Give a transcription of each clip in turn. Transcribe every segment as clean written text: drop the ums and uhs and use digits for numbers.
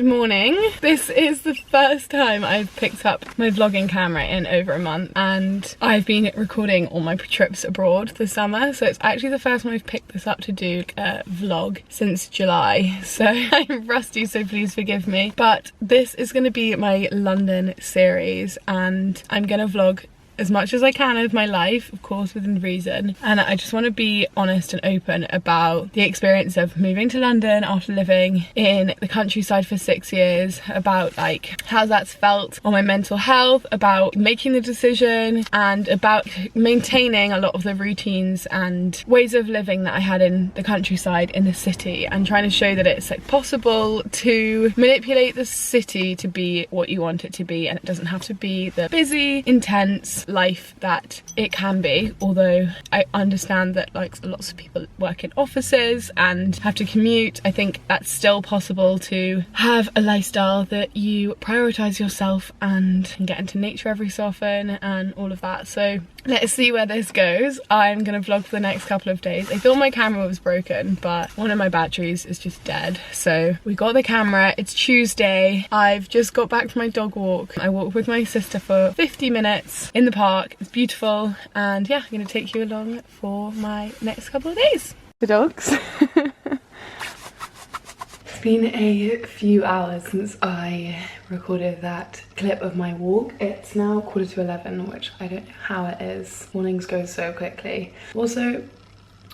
Good morning. This is the first time I've picked up my vlogging camera in over a month, and I've been recording all my trips abroad this summer, so it's actually the first time I've picked this up to do a vlog since July, so I'm rusty, so please forgive me. But this is going to be my London series, and I'm going to vlog as much as I can of my life, of course within reason, and I just want to be honest and open about the experience of moving to London after living in the countryside for 6 years, about like how that's felt on my mental health, about making the decision, and about maintaining a lot of the routines and ways of living that I had in the countryside in the city, and trying to show that it's like possible to manipulate the city to be what you want it to be, and it doesn't have to be the busy, intense life that it can be. Although I understand that like lots of people work in offices and have to commute, I think that's still possible to have a lifestyle that you prioritize yourself and can get into nature every so often and all of that. So let's see where this goes. I'm gonna vlog for the next couple of days. I thought my camera was broken, but one of my batteries is just dead. So we got the camera. It's Tuesday. I've just got back from my dog walk. I walked with my sister for 50 minutes in the park. It's beautiful, and yeah, I'm gonna take you along for my next couple of days. The dogs. It's been a few hours since I recorded that clip of my walk. It's now 11:15, which I don't know how it is. Mornings go so quickly. Also,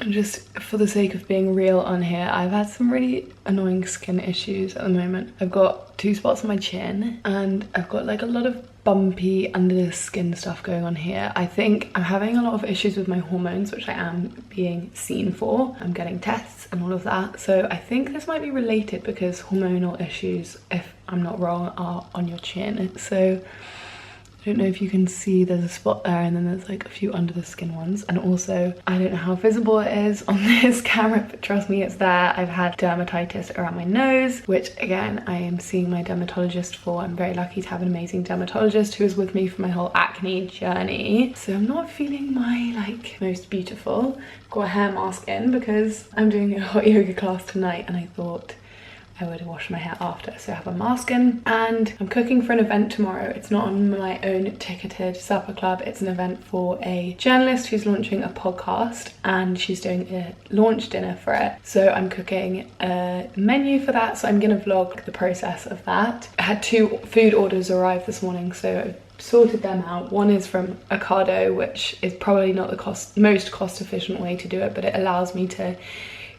just for the sake of being real on here, I've had some really annoying skin issues at the moment. I've got 2 spots on my chin, and I've got like a lot of bumpy under the skin stuff going on here. I think I'm having a lot of issues with my hormones, which I am being seen for. I'm getting tests and all of that, so I think this might be related, because hormonal issues, if I'm not wrong, are on your chin. So I don't know if you can see, there's a spot there, and then there's like a few under the skin ones. And also, I don't know how visible it is on this camera, but trust me, it's there. I've had dermatitis around my nose, which again, I am seeing my dermatologist for. I'm very lucky to have an amazing dermatologist who is with me for my whole acne journey. So I'm not feeling my like most beautiful. Got a hair mask in because I'm doing a hot yoga class tonight, and I thought I would wash my hair after, so I have a mask in. And I'm cooking for an event tomorrow. It's not on my own ticketed supper club, it's an event for a journalist who's launching a podcast, and she's doing a launch dinner for it. So I'm cooking a menu for that, so I'm gonna vlog the process of that. I had 2 food orders arrive this morning, so I've sorted them out. One is from Ocado, which is probably not the most cost efficient way to do it, but it allows me to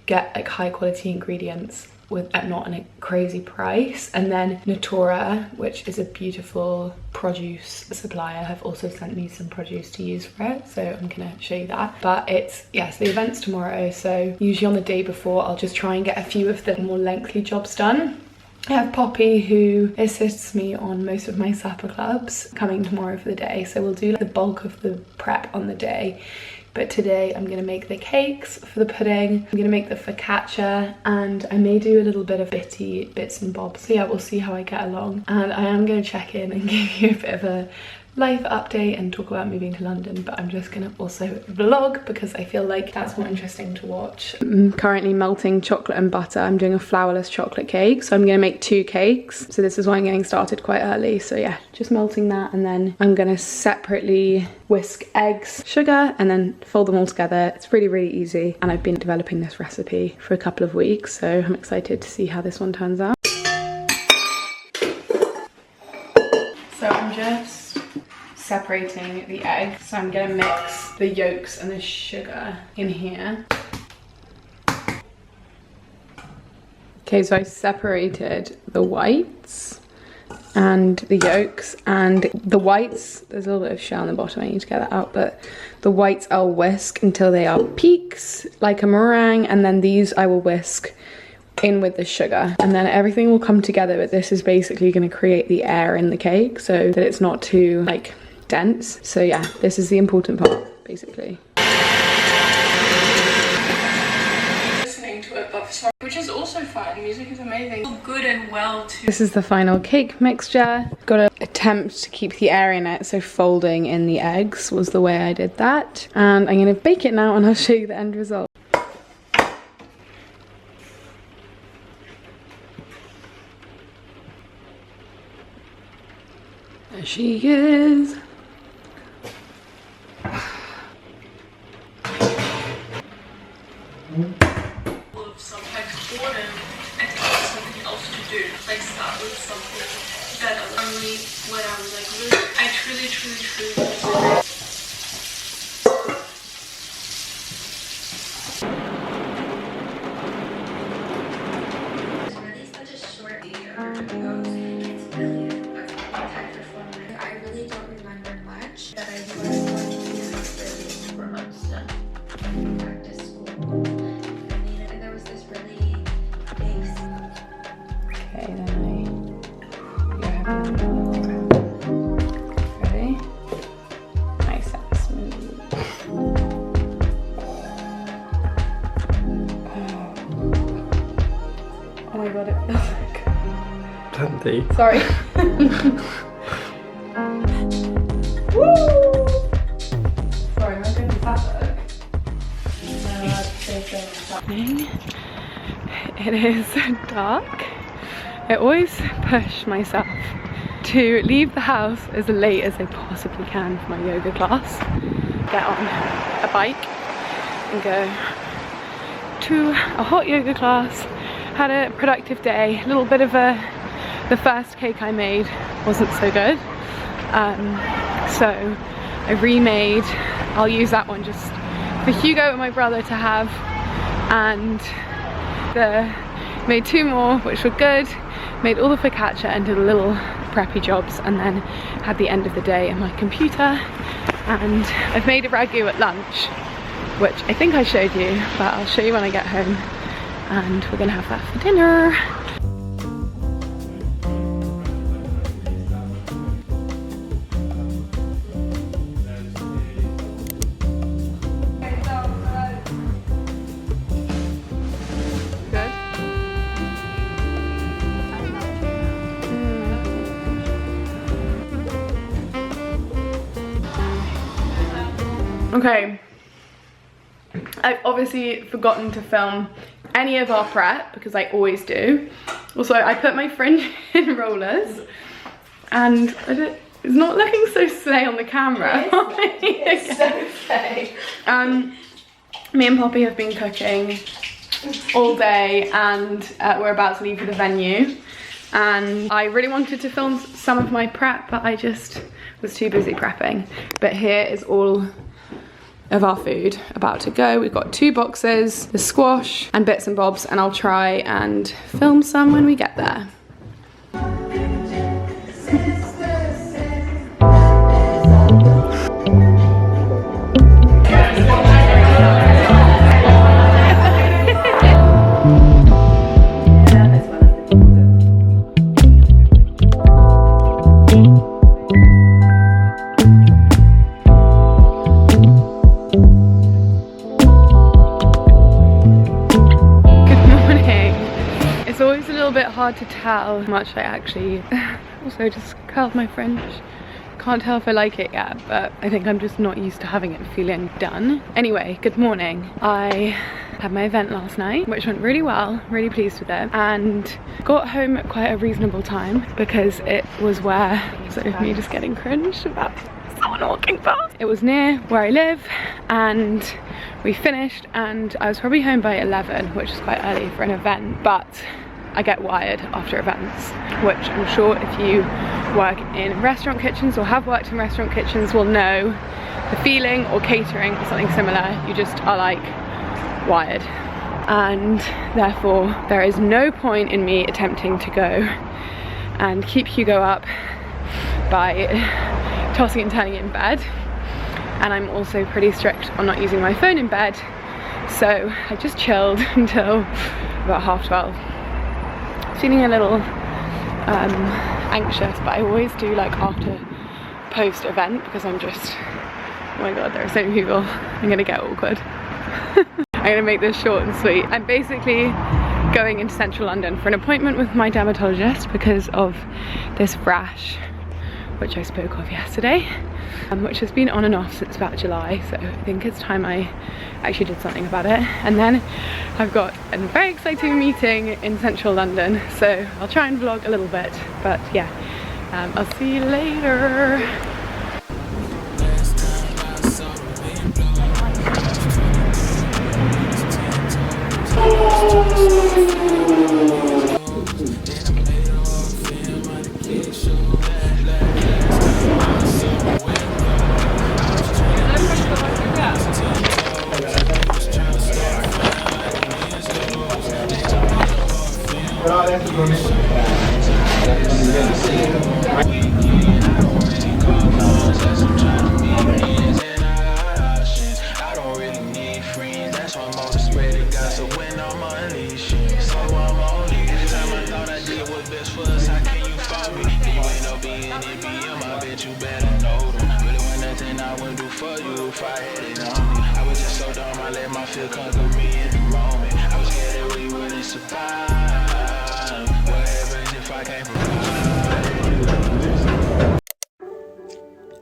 get like high quality ingredients at not a crazy price. And then Natura, which is a beautiful produce supplier, have also sent me some produce to use for it, so I'm gonna show you that. But it's, yes, the event's tomorrow, so usually on the day before I'll just try and get a few of the more lengthy jobs done. I have Poppy, who assists me on most of my supper clubs, coming tomorrow for the day, so we'll do like the bulk of the prep on the day. But today I'm gonna make the cakes for the pudding, I'm gonna make the focaccia, and I may do a little bit of bitty bits and bobs. So yeah, we'll see how I get along. And I am gonna check in and give you a bit of a life update and talk about moving to London, but I'm just gonna also vlog because I feel like that's more interesting to watch. I'm currently melting chocolate and butter. I'm doing a flourless chocolate cake, so I'm gonna make 2 cakes. So this is why I'm getting started quite early. So yeah, just melting that, and then I'm gonna separately whisk eggs, sugar, and then fold them all together. It's really, really easy, and I've been developing this recipe for a couple of weeks, so I'm excited to see how this one turns out. So I'm just separating the egg, so I'm gonna mix the yolks and the sugar in here. Okay, so I separated the whites and the yolks, and the whites, there's a little bit of shell on the bottom, I need to get that out, but the whites I'll whisk until they are peaks, like a meringue, and then these I will whisk in with the sugar, and then everything will come together. But this is basically going to create the air in the cake so that it's not too like dense. So yeah, this is the important part basically. Listening to it, but sorry, which is also fun. Music is amazing. Good and well too. This is the final cake mixture. Got to attempt to keep the air in it, so folding in the eggs was the way I did that. And I'm going to bake it now, and I'll show you the end result. There she is. Sometimes boredom and something else to do. Like start with something that only when I was like really, I truly Plenty. Sorry. Woo! Sorry, am I going to fabric? It is dark. I always push myself to leave the house as late as I possibly can for my yoga class. Get on a bike and go to a hot yoga class. Had a productive day. A little bit of the first cake I made wasn't so good, so I remade. I'll use that one just for Hugo and my brother to have, and made 2 more which were good. Made all the focaccia and did a little preppy jobs, and then had the end of the day in my computer. And I've made a ragu at lunch, which I think I showed you, but I'll show you when I get home, and we're gonna have that for dinner. Okay, I've obviously forgotten to film any of our prep because I always do. Also, I put my fringe in rollers and it's not looking so slay on the camera. It's so slay. Me and Poppy have been cooking all day, and we're about to leave for the venue. And I really wanted to film some of my prep, but I just was too busy prepping. But here is all of our food about to go. We've got 2 boxes, the squash and bits and bobs, and I'll try and film some when we get there. Hard to tell how much I actually also just curled my fringe. Can't tell if I like it yet, but I think I'm just not used to having it feeling done. Anyway, good morning. I had my event last night, which went really well, really pleased with it, and got home at quite a reasonable time because it was where, so me just getting cringe about someone walking past. It was near where I live, and we finished, and I was probably home by 11, which is quite early for an event, but I get wired after events, which I'm sure if you work in restaurant kitchens or have worked in restaurant kitchens will know the feeling, or catering or something similar. You just are like wired, and therefore there is no point in me attempting to go and keep Hugo up by tossing and turning in bed. And I'm also pretty strict on not using my phone in bed, so I just chilled until about 12:30. Feeling a little anxious, but I always do like after post event because I'm just, oh my god, there are so many people, I'm gonna get awkward. I'm gonna make this short and sweet. I'm basically going into central London for an appointment with my dermatologist because of this rash which I spoke of yesterday, which has been on and off since about July, so I think it's time I actually did something about it. And then I've got a very exciting meeting in central London, so I'll try and vlog a little bit, but yeah, and I'll see you later.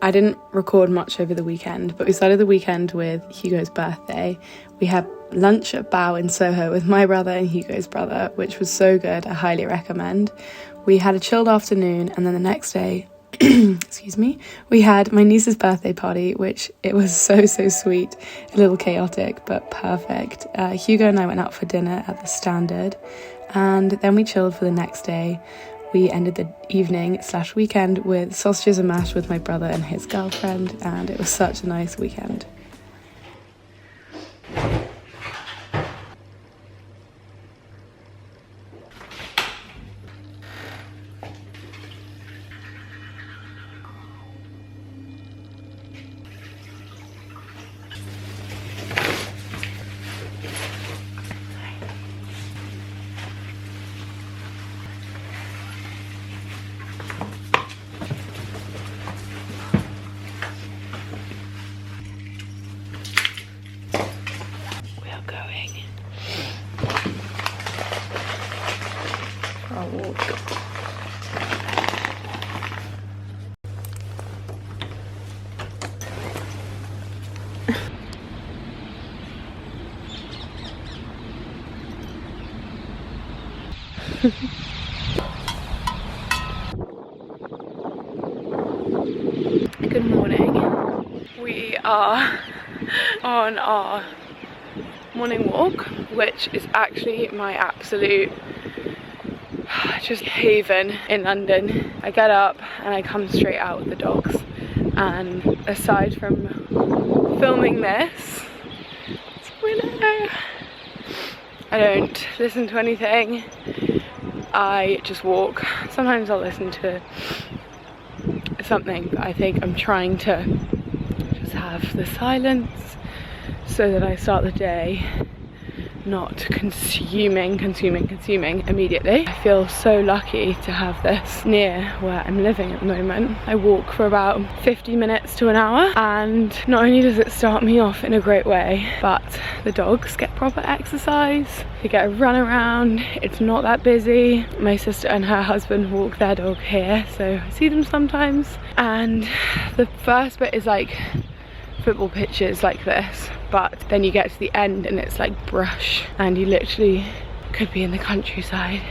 I didn't record much over the weekend, but we started the weekend with Hugo's birthday. We had lunch at Bao in Soho with my brother and Hugo's brother, which was so good. I highly recommend. We had a chilled afternoon, and then the next day, excuse me, we had my niece's birthday party, which it was so sweet, a little chaotic, but perfect. Hugo and I went out for dinner at the Standard, and then we chilled for the next day. We ended the evening/weekend with sausages and mash with my brother and his girlfriend, and it was such a nice weekend. Good morning. We are on our morning walk, which is actually my absolute just haven in London. I get up and I come straight out with the dogs, and aside from filming this, it's winter. I don't listen to anything. I just walk. Sometimes I'll listen to something, but I think I'm trying to just have the silence so that I start the day not consuming immediately. I feel so lucky to have this near where I'm living at the moment. I walk for about 50 minutes to an hour, and not only does it start me off in a great way, but the dogs get proper exercise. They get a run around. It's not that busy. My sister and her husband walk their dog here, so I see them sometimes. And the first bit is like football pitches like this, but then you get to the end and it's like brush, and you literally could be in the countryside.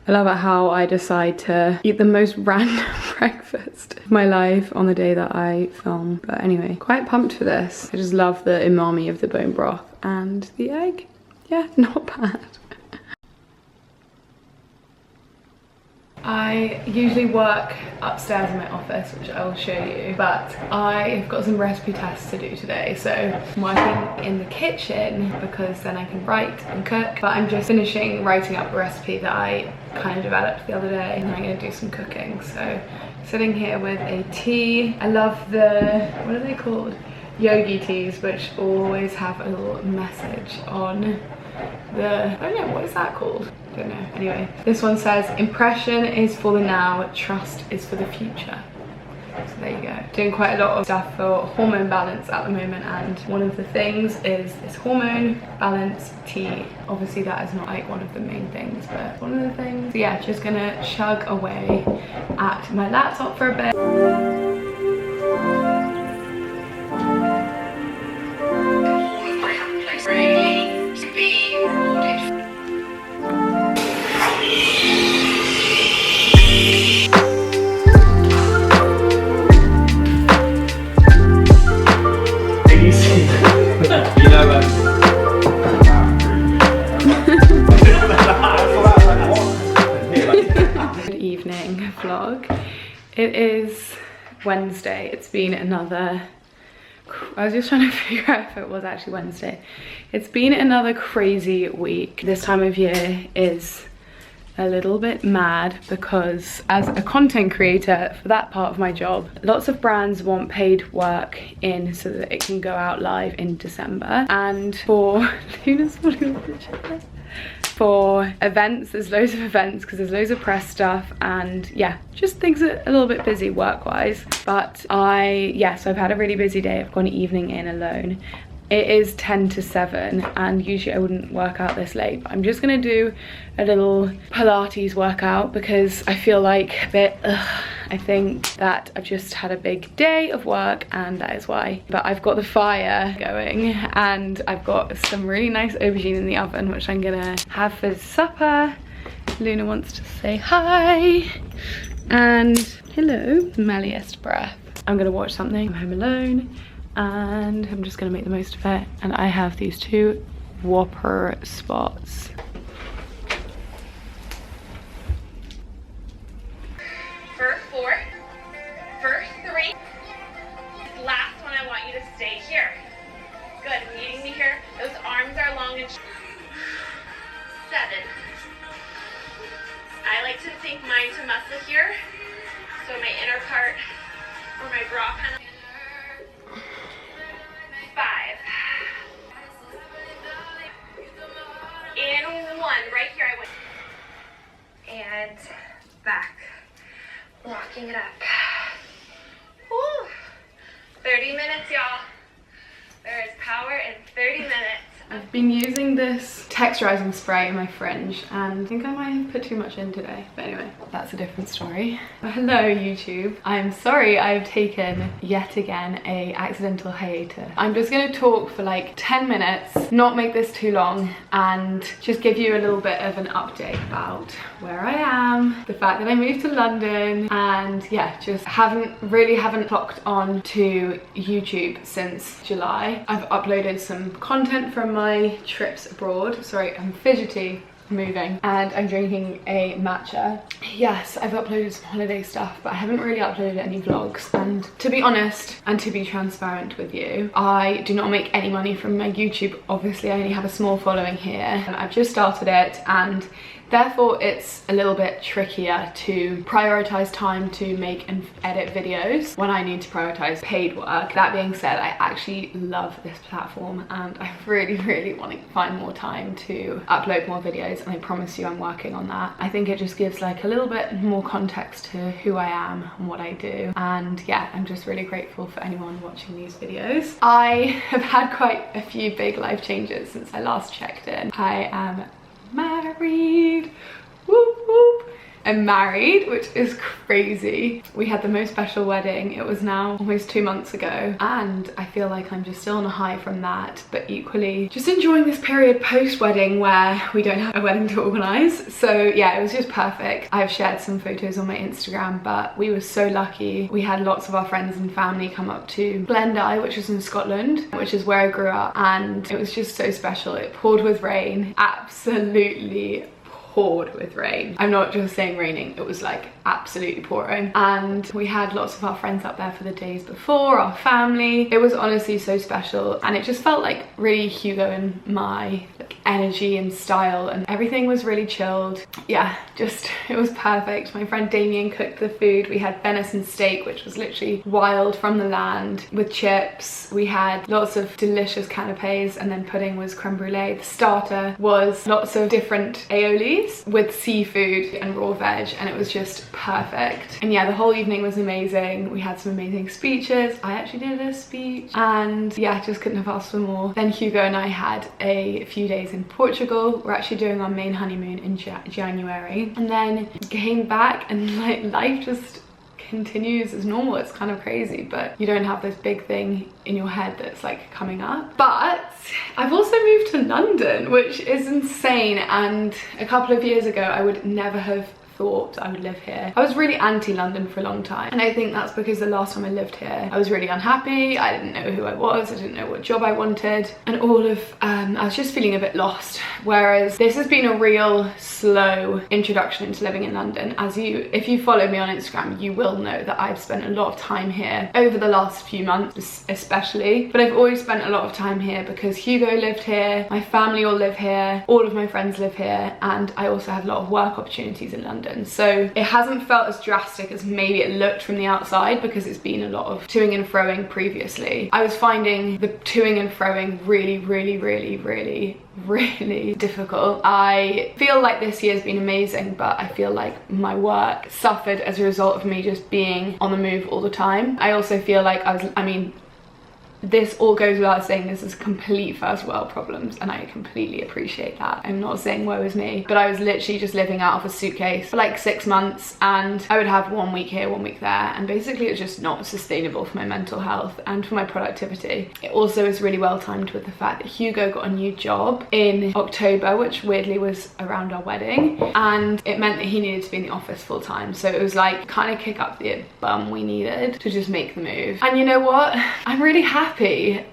I love it how I decide to eat the most random breakfast of my life on the day that I film. But anyway, quite pumped for this. I just love the umami of the bone broth and the egg. Yeah, not bad. I usually work upstairs in my office, which I will show you, but I've got some recipe tests to do today, so I'm working in the kitchen because then I can write and cook, but I'm just finishing writing up a recipe that I kind of developed the other day, and I'm going to do some cooking. So sitting here with a tea. I love the, what are they called? Yogi teas, which always have a little message on I don't know, what is that called? I don't know. Anyway, this one says, impression is for the now, trust is for the future. So there you go. Doing quite a lot of stuff for hormone balance at the moment, and one of the things is this hormone balance tea. Obviously that is not like one of the main things, but one of the things. So yeah, just gonna chug away at my laptop for a bit. Good evening vlog. It is Wednesday. It's been another, I was just trying to figure out if it was actually Wednesday. It's been another crazy week. This time of year is a little bit mad because as a content creator for that part of my job, lots of brands want paid work in so that it can go out live in December. And for for events, there's loads of events because there's loads of press stuff, and yeah, just things are a little bit busy work-wise. But so I've had a really busy day. I've got an evening in alone. It is 10 to 7 and usually I wouldn't work out this late, but I'm just gonna do a little Pilates workout because I feel like a bit I think that I've just had a big day of work and that is why. But I've got the fire going and I've got some really nice aubergine in the oven which I'm gonna have for supper. Luna wants to say hi and hello. Smelliest breath. I'm gonna watch something. I'm home alone and I'm just gonna make the most of it. And I have these two Whopper spots. First 4, first 3. Last one, I want you to stay here. Good, meeting me here. Those arms are long and 7. I like to think mind to muscle here. So my inner part or my bra kind of. 5. In 1, right here I went. And back. Walking it up. Woo. 30 minutes, y'all. There is power in 30 minutes. I've been using this texturizing spray in my fringe and I think I might have put too much in today. But anyway, that's a different story. Hello YouTube. I'm sorry I've taken yet again a accidental hiatus. I'm just gonna talk for like 10 minutes, not make this too long, and just give you a little bit of an update about where I am, the fact that I moved to London, and yeah, just haven't clocked on to YouTube since July. I've uploaded some content from my trips abroad. Sorry, I'm fidgety moving, and I'm drinking a matcha. Yes, I've uploaded some holiday stuff, but I haven't really uploaded any vlogs. And to be honest and to be transparent with you, I do not make any money from my YouTube. Obviously I only have a small following here and I've just started it, and therefore it's a little bit trickier to prioritize time to make and edit videos when I need to prioritize paid work. That being said, I actually love this platform and I really want to find more time to upload more videos, and I promise you I'm working on that. I think it just gives like a little bit more context to who I am and what I do, and yeah, I'm just really grateful for anyone watching these videos. I have had quite a few big life changes since I last checked in. I am married. Whoop whoop. I'm married, which is crazy. We had the most special wedding. It was now almost 2 months ago, and I feel like I'm just still on a high from that, but equally just enjoying this period post-wedding where we don't have a wedding to organise. So yeah, it was just perfect. I've shared some photos on my Instagram, but we were so lucky. We had lots of our friends and family come up to Glendie, which is in Scotland, which is where I grew up, and it was just so special. It poured with rain, absolutely poured with rain. I'm not just saying raining, it was like absolutely pouring. And we had lots of our friends up there for the days before, our family. It was honestly so special, and it just felt like really Hugo and my like energy and style, and everything was really chilled. Yeah, just it was perfect. My friend Damien cooked the food. We had venison steak, which was literally wild from the land, with chips. We had lots of delicious canapes, and then pudding was creme brulee. The starter was lots of different aiolis with seafood and raw veg, and it was just perfect. And yeah, the whole evening was amazing. We had some amazing speeches. I actually did a speech, and yeah, just couldn't have asked for more. Then Hugo and I had a few days in Portugal. We're actually doing our main honeymoon in January, and then came back, and like life just continues as normal. It's kind of crazy, but you don't have this big thing in your head that's like coming up. But I've also moved to London, which is insane, and a couple of years ago I would never have thought I would live here. I was really anti-London for a long time, and I think that's because the last time I lived here I was really unhappy. I didn't know who I was, I didn't know what job I wanted, and all of I was just feeling a bit lost. Whereas this has been a real slow introduction into living in London. If you follow me on Instagram, you will know that I've spent a lot of time here over the last few months especially, but I've always spent a lot of time here because Hugo lived here, my family all live here, all of my friends live here, and I also have a lot of work opportunities in London. So it hasn't felt as drastic as maybe it looked from the outside, because it's been a lot of toing and froing previously. I was finding the toing and froing really difficult. I feel like this year's been amazing, but I feel like my work suffered as a result of me just being on the move all the time. I also feel like this all goes without saying, this is complete first world problems, and I completely appreciate that. I'm not saying woe is me, but I was literally just living out of a suitcase for like 6 months, and I would have 1 week here, 1 week there, and basically it's just not sustainable for my mental health and for my productivity. It also is really well timed with the fact that Hugo got a new job in October, which weirdly was around our wedding, and it meant that he needed to be in the office full time. So it was like kind of kick up the bum we needed to just make the move. And you know what? I'm really happy.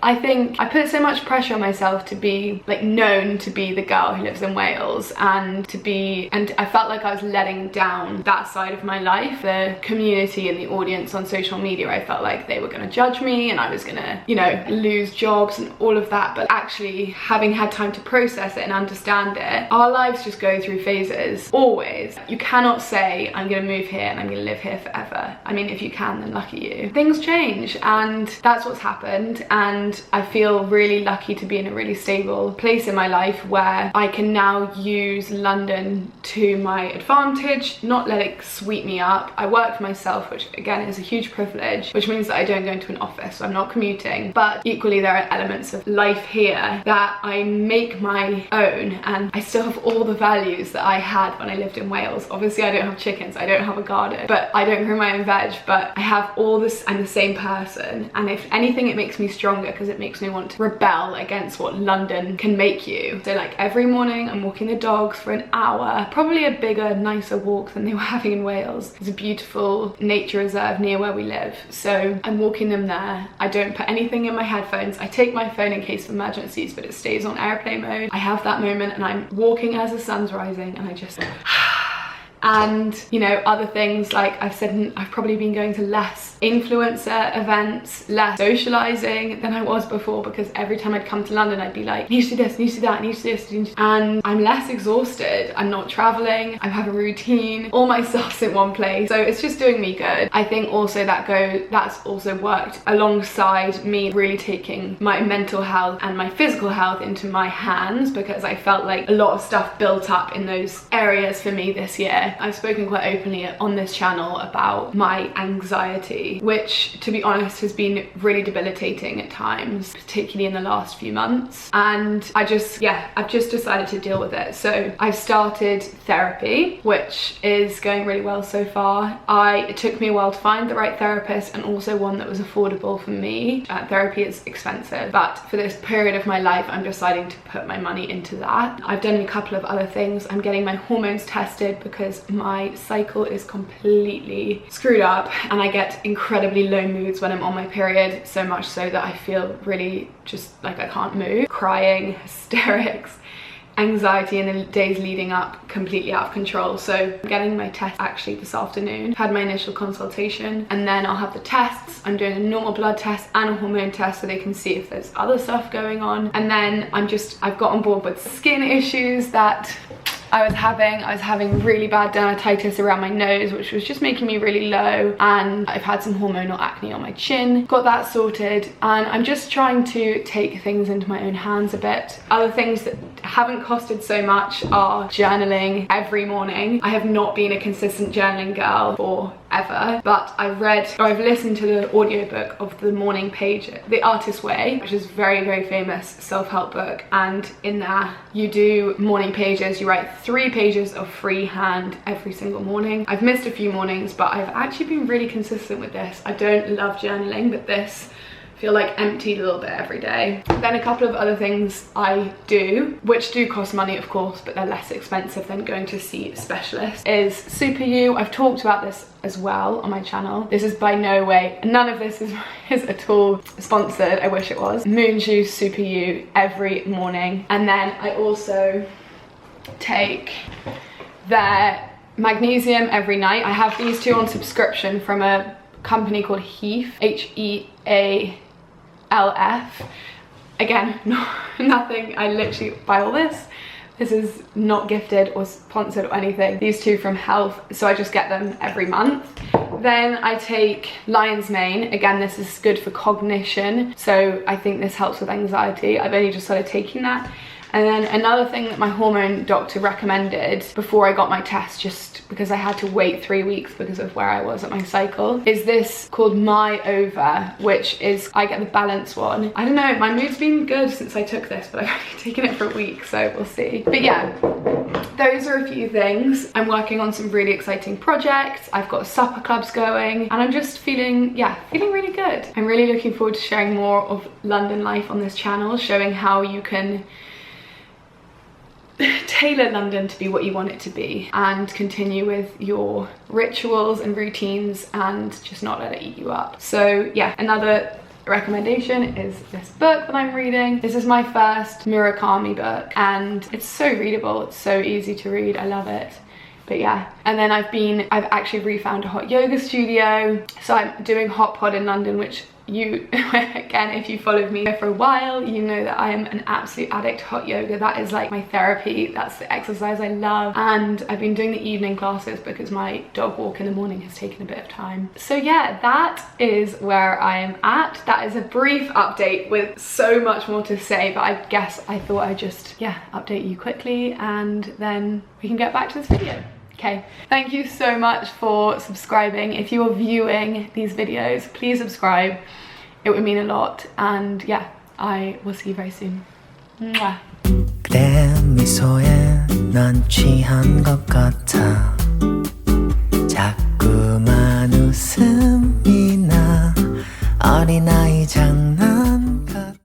I think I put so much pressure on myself to be like known to be the girl who lives in Wales, and I felt like I was letting down that side of my life. The community and the audience on social media, I felt like they were going to judge me, and I was gonna, you know, lose jobs and all of that. But actually, having had time to process it and understand it, our lives just go through phases, always. You cannot say I'm gonna move here and I'm gonna live here forever. I mean, if you can, then lucky you. Things change, and that's what's happened. And I feel really lucky to be in a really stable place in my life where I can now use London to my advantage, not let it sweep me up. I work for myself, which again is a huge privilege, which means that I don't go into an office, so I'm not commuting. But equally, there are elements of life here that I make my own, and I still have all the values that I had when I lived in Wales. Obviously, I don't have chickens, I don't have a garden, but I don't grow my own veg, but I have all this. I'm the same person, and if anything, it makes me stronger because it makes me want to rebel against what London can make you. So like every morning I'm walking the dogs for an hour, probably a bigger, nicer walk than they were having in Wales. There's a beautiful nature reserve near where we live, so I'm walking them there. I don't put anything in my headphones. I take my phone in case of emergencies, but it stays on airplane mode. I have that moment, and I'm walking as the sun's rising, and I just and you know, other things like I've said, I've probably been going to less influencer events, less socializing than I was before, because every time I'd come to London I'd be like, need to do this, need to do that, need to do this, and I'm less exhausted. I'm not traveling, I have a routine, all my stuff's in one place, so it's just doing me good. I think also that's also worked alongside me really taking my mental health and my physical health into my hands, because I felt like a lot of stuff built up in those areas for me this year. I've spoken quite openly on this channel about my anxiety, which to be honest has been really debilitating at times, particularly in the last few months, and I've just decided to deal with it. So I've started therapy, which is going really well so far. It took me a while to find the right therapist, and also one that was affordable for me. Therapy is expensive, but for this period of my life I'm deciding to put my money into that. I've done a couple of other things. I'm getting my hormones tested because my cycle is completely screwed up, and I get incredibly low moods when I'm on my period, so much so that I feel really just like I can't move, crying, hysterics, anxiety in the days leading up completely out of control. So I'm getting my test actually this afternoon. I've had my initial consultation, and then I'll have the tests. I'm doing a normal blood test and a hormone test so they can see if there's other stuff going on. And then I've got on board with skin issues that I was having really bad dermatitis around my nose, which was just making me really low, and I've had some hormonal acne on my chin. Got that sorted, and I'm just trying to take things into my own hands a bit. Other things that haven't costed so much are journaling every morning. I have not been a consistent journaling girl forever, but I've listened to the audiobook of The Morning Page, The Artist's Way, which is a very, very famous self-help book, and in there you do morning pages. You write 3 pages of freehand every single morning. I've missed a few mornings, but I've actually been really consistent with this. I don't love journaling, but this I feel like emptied a little bit every day. Then a couple of other things I do, which do cost money of course, but they're less expensive than going to see a specialist, is Super You. I've talked about this as well on my channel. This is by no way, none of this is at all sponsored. I wish it was. Moon Juice Super You every morning. And then I also take their magnesium every night. I have these 2 on subscription from a company called Heath, Healf. Again, nothing, I literally buy all this. This is not gifted or sponsored or anything. These 2 from Healf, so I just get them every month. Then I take Lion's Mane. Again, this is good for cognition, so I think this helps with anxiety. I've only just started taking that. And then another thing that my hormone doctor recommended before I got my test, just because I had to wait 3 weeks because of where I was at my cycle, is this called MyOva, which is, I get the balanced one. I don't know, my mood's been good since I took this, but I've only taken it for a week, so we'll see. But yeah, those are a few things. I'm working on some really exciting projects. I've got supper clubs going, and I'm just feeling really good. I'm really looking forward to sharing more of London life on this channel, showing how you can tailor London to be what you want it to be, and continue with your rituals and routines and just not let it eat you up. So yeah, another recommendation is this book that I'm reading. This is my first Murakami book, and it's so readable. It's so easy to read. I love it. But yeah, and then I've actually refound a hot yoga studio. So I'm doing Hot Pod in London, which you, again, if you followed me for a while, you know that I am an absolute addict to hot yoga. That is like my therapy. That's the exercise I love. And I've been doing the evening classes because my dog walk in the morning has taken a bit of time. So yeah, that is where I am at. That is a brief update with so much more to say, but I guess I thought I'd just, update you quickly, and then we can get back to this video. Okay, thank you so much for subscribing. If you are viewing these videos, please subscribe. It would mean a lot. And yeah, I will see you very soon. Mwah. 그대 미소에 난 취한 것 같아. 자꾸만 웃음이 나. 어린아이 장